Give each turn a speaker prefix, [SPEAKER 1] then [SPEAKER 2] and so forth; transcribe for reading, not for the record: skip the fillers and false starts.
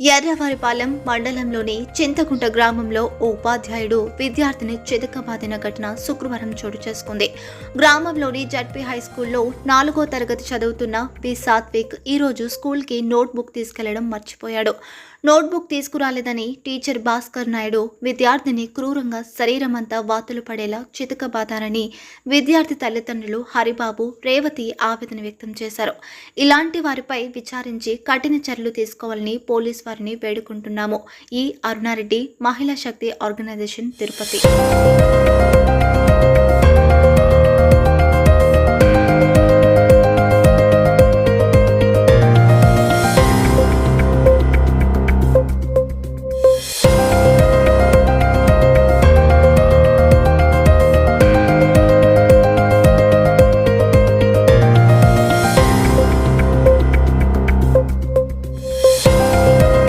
[SPEAKER 1] ఎర్రవారిపాలెం మండలంలోని చింతకుంట గ్రామంలో ఓ ఉపాధ్యాయుడు విద్యార్థిని చితకబాదిన ఘటన శుక్రవారం చోటు చేసుకుంది. గ్రామంలోని జడ్పీ హైస్కూల్లో 4వ తరగతి చదువుతున్న పి సాత్విక్ ఈరోజు స్కూల్కి నోట్బుక్ తీసుకెళ్లడం మర్చిపోయాడు. నోట్బుక్ తీసుకురాలేదని టీచర్ భాస్కర్ నాయుడు విద్యార్థిని క్రూరంగా శరీరమంతా వాతులు పడేలా చితకబాదారని విద్యార్థి తల్లిదండ్రులు హరిబాబు, రేవతి ఆవేదన వ్యక్తం చేశారు. ఇలాంటి వారిపై విచారించి కఠిన చర్యలు తీసుకోవాలని పోలీసు వారిని వేడుకుంటున్నాము. ఈ అరుణారెడ్డి, మహిళా శక్తి ఆర్గనైజేషన్, తిరుపతి.